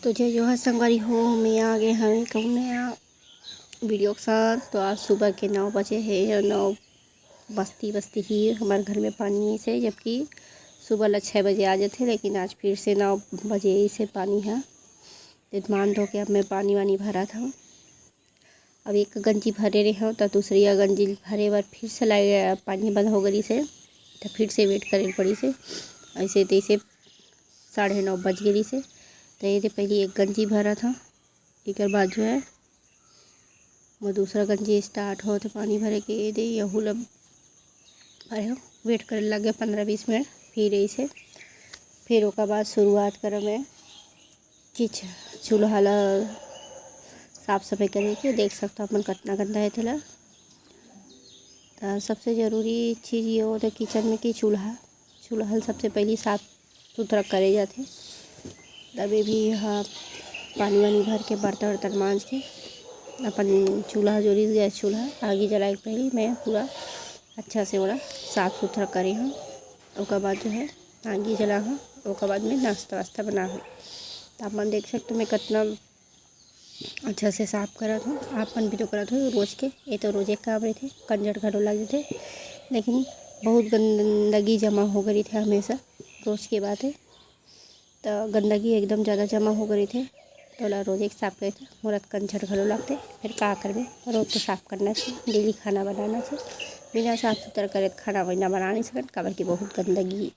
तो जय जोहार संगवारी हो। मैं आ गए हमें कहूँ नया वीडियो के साथ। तो आज सुबह के 9 बजे है और 9 बजती ही हमारे घर में पानी से, जबकि सुबह 6 बजे आ जाते, लेकिन आज फिर से 9 बजे से पानी है। मान धो के अब मैं पानी वानी भरा था। अब एक गंजी भरे रहे हो तो दूसरी गंजी भरे बार फिर से लाए पानी बंद हो गई से, तो फिर से वेट करे पड़ी से। ऐसे तैसे 9:30 बज गई से। तो ये पहले एक गंजी भरा था, एक बाद जो है वो दूसरा गंजी स्टार्ट हो तो पानी भरे के दे यहू लब भरे हो। वेट करे लगे 15-20 मिनट। फिर ऐसे फिर ओका बाद शुरुआत कर मैं किच चूल्हा ला साफ सफाई करे के। देख सकते हो अपन कितना गंदा है थेला। तो सबसे ज़रूरी चीज़ ये होता है किचन में कि चूल्हा सबसे पहले साफ सुथरा करे जाते। तभी भी हाँ पानी वानी भर के बर्तन वर्तन मांज के अपन चूल्हा जोड़ी गैस चूल्हा आगे जला के पहले मैं पूरा अच्छा से बड़ा साफ़ सुथरा करे हूँ। उसके बाद जो है आगे जला हूँ। उसके बाद में नाश्ता वास्ता बना हूँ। तो अपन देख सकते मैं कितना अच्छा से साफ़ करा हूँ। आपन भी तो करा था रोज़ के। ये तो रोज़ एक काम रहे थे, कंजर घरों लगे थे, लेकिन बहुत गंदगी जमा हो गई थी हमेशा। रोज़ की बात है। तो गंदगी एकदम ज़्यादा जमा हो गई थे तो रोज़ एक साफ़ करे थे। मुरत कंजर घरों लगते फिर का करबे, रोज़ तो साफ़ करना चाहिए, डेली खाना बनाना चाहिए। बिना साफ़ सुथरा करे खाना वाना बना नहीं सकते, काबर की बहुत गंदगी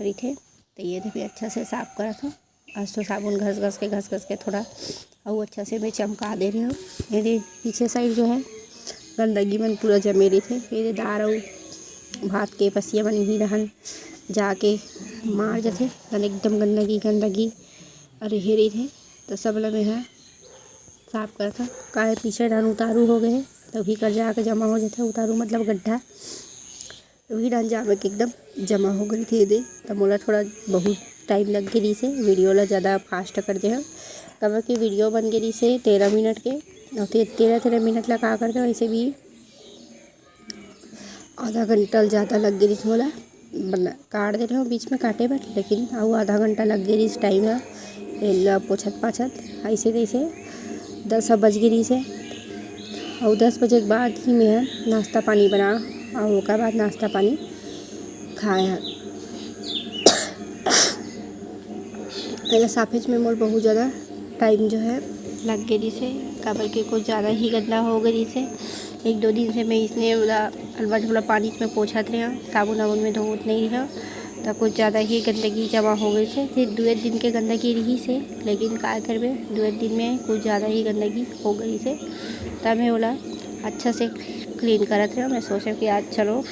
रही थे। तो ये भी अच्छा से साफ़ करा था। आज तो साबुन घस घस के थोड़ा और अच्छा से मैं चमका दे रही हूँ। मेरे पीछे साइड जो है गंदगी मन पूरा जमे रही थे। मेरे दार और भात के पसिया बनी हुई रहन जाके मार जाते एकदम गंदगी अरे हेरी थे। तो सब लगे हैं साफ करा था। काहे पीछे डान उतारू हो गए तभी कर जाके जमा हो जाता। उतारू मतलब गड्ढा, वही डान जामे के एकदम जमा हो गई थी दे। तो मोला थोड़ा बहुत टाइम लग गई से। वीडियो ला ज़्यादा फास्ट कर दे हैं कब की वीडियो बन गई से 13 मिनट के। और 13 मिनट ला का करते वैसे भी आधा घंटा ज़्यादा लग गई थी। मोला बना काट दे रहे हो बीच में काटे पर, लेकिन और आधा घंटा लग गई इस टाइम है पोछत पाछत ऐसे तैसे 10 बज गई से। और 10 बजे के बाद ही मैं नाश्ता पानी बना और उसके बाद नाश्ता पानी खाया। पहले साफेज में मोल बहुत ज़्यादा टाइम जो है लग गई से, काबर के कुछ ज़्यादा ही गंदा हो गई से। 1-2 दिन से मैं इसने अलवा पानी में पोछत रहे, साबुन वाबुन में धोत नहीं रहा। तो कुछ ज़्यादा ही गंदगी जमा हो गई से। फिर 2 दिन के गंदगी रही से, लेकिन का करबे 2 दिन में कुछ ज़्यादा ही गंदगी हो गई से। तब मैं बोला अच्छा से क्लीन करत रहे। मैं सोचा कि आज चलो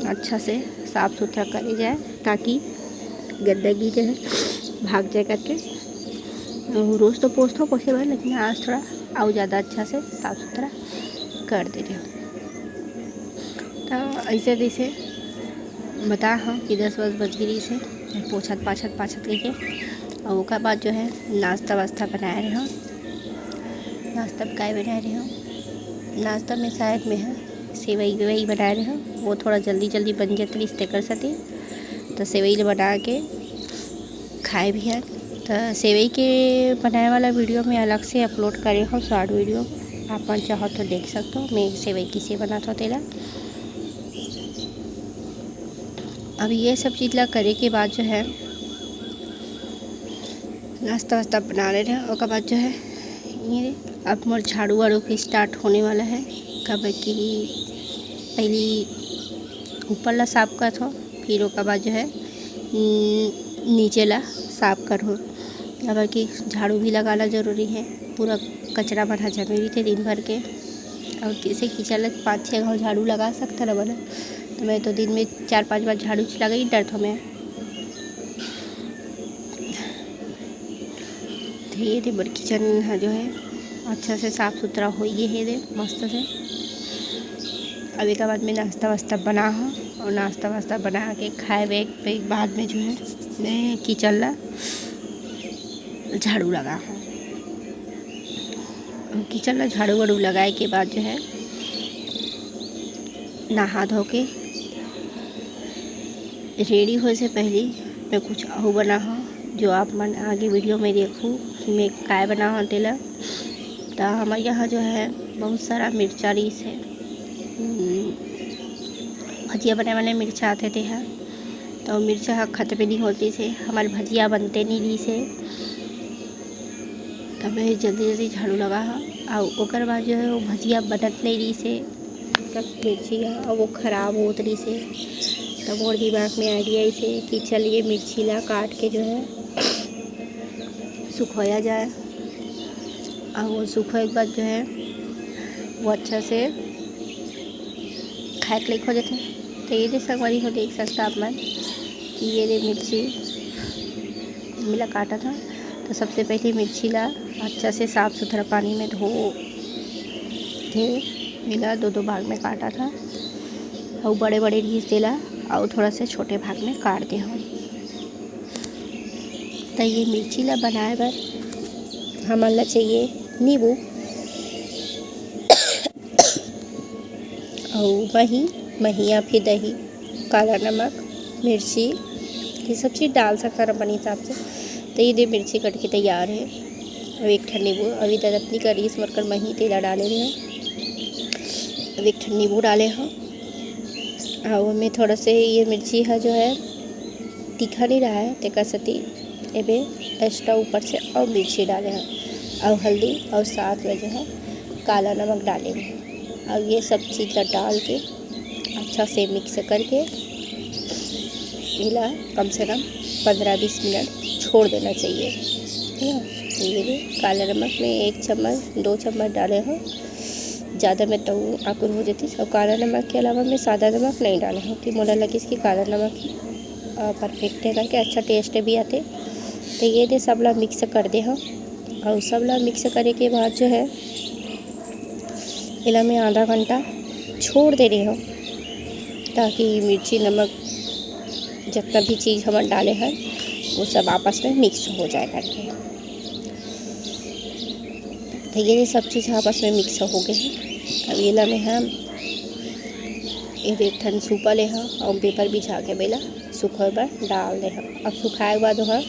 अच्छा से साफ़ सुथरा करे जाए ताकि गंदगी जो है भाग जाए करके। रोज़ तो पोछे बार, लेकिन आज थोड़ा और ज़्यादा अच्छा से साफ़ सुथरा कर दे रही हूँ। तो ऐसे जैसे बता हाँ कि 10 बज गई से पोछत पाछत करके। और उसके बाद जो है नाश्ता वास्ता बना रहे हो। नाश्ता काय बना रहे हो? नाश्ता में शायद में है सेवई बना रहे हो। वो थोड़ा जल्दी बन जाती इसते कर सकती। तो सेवई बना के खाए भी है। तो सेवई के बनाने वाला वीडियो में अलग से अपलोड करे हो शॉर्ट वीडियो, आप चाहो तो देख सकते हो मैं सेवई किसे बनाता हूँ तेला। अब ये सब चीज़ ला करे के बाद जो है नाश्ता वास्ता बना रहे हैं। उसके बाद जो है ये अब मोर झाड़ू वाड़ू की स्टार्ट होने वाला है। कब कि पहली ऊपर ला साफ कर हो, फिर उसके बाद जो है नीचे ला साफ कर हो। अब कि झाड़ू भी लगाना ज़रूरी है। पूरा कचरा बना जमे रही थे दिन भर के। और किसे खींचा 5-6 घाव झाड़ू लगा सकता ना बना। तो मैं तो दिन में 4-5 बार झाड़ू लगा ही डर था मैं। ये दे बड़ किचन है जो है अच्छा से साफ़ सुथरा हो गए है दे मस्त से। अब एक बाद में नाश्ता वास्ता बना हो और नाश्ता वास्ता बना के खाए के बाद में जो है मैं किचन ला झाड़ू लगा हूँ। किचन ला झाड़ू वाड़ू लगाए के बाद जो है नहा धो के रेडी होने से पहले मैं कुछ और बना हो जो आप मन आगे वीडियो में देखूँ। में काय बना होतेला। तो हमारे यहाँ जो है बहुत सारा मिर्चा रीस है, भजिया बनाने वाले मिर्चा आते थे है, तो मिर्चा खत्म नहीं होती से हमारे भजिया बनते नहीं री से। तब मैं जल्दी जल्दी झाड़ू लगा और ओकर बाद जो है वो भजिया बनत नहीं रही से, मिर्ची और वो ख़राब होत रही से। तब और दिमाग में आइडिया इसे कि चलिए मिर्ची ला काट के जो है सुखाया जाए, और वो सूखे के बाद जो है वो अच्छा से खाए के लायक हो जाते हैं। तो ये जैसा हमारी हो देख सकता आप मन कि ये मिर्ची मिला काटा था। तो सबसे पहले मिर्ची ला अच्छा से साफ़ सुथरा पानी में धो के मिला 2-2 भाग में काटा था, और बड़े बड़े घीस देला और थोड़ा से छोटे भाग में काट दे हम। तो ये मिर्ची ला बनाए बर हमन ला चाहिए नींबू और मही या फिर दही, काला नमक, मिर्ची, ये सब चीज़ डाल सकता है अपने हिसाब से। तो ये दे मिर्ची कट के तैयार है। अब एक ठन नींबू अभी दरअसली का रीस मरकर मही तेला डाले रहे हैं। अब एक ठन नींबू डाले हैं और उनमें थोड़ा से ये मिर्ची है जो है तीखा नहीं रहा है तेकर सती एबे एक्स्ट्रा ऊपर से और मिर्ची डाले हैं और हल्दी और साथ में जो है काला नमक डालेंगे। और ये सब चीज़ डाल के अच्छा से मिक्स करके मिला कम से कम 15-20 मिनट छोड़ देना चाहिए, है ना। ये काला नमक में 1 चम्मच 2 चम्मच डाले हैं, ज़्यादा में तो आकुर हो जाती। और काला नमक के अलावा मैं सादा नमक नहीं डाले हैं कि मोला लगी इसकी काला नमक ही परफेक्ट है करके अच्छा टेस्ट भी आते। तो ये दे सब ला मिक्स कर दे हम, और सब ला मिक्स करे के बाद जो है इला में आधा घंटा छोड़ दे रही हूँ ताकि मिर्ची नमक जितना भी चीज़ हम डाले हैं वो सब आपस में मिक्स हो जाए करके। तो ये सब चीज़ आपस में मिक्स हो गए हैं। अब इला में हम एक ठन सूपा ले हैं और पेपर बिछा के बेला सूखे पर डाल दे हैं। अब सुखाए के बाद वह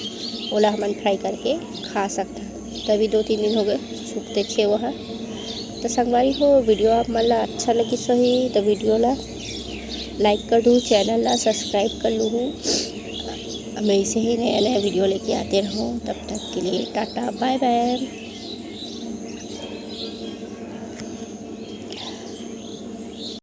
ओला हमन फ्राई करके खा सकते हैं। तभी 2-3 दिन हो गए सूखते छे वो है। तो संगवारी हो वीडियो आप मन ला अच्छा लगी सही तो वीडियो ला लाइक कर दूँ, चैनल ला सब्सक्राइब कर लूँ। मैं ऐसे ही नया नया वीडियो लेके आते रहूँ। तब तक के लिए टाटा बाय बाय।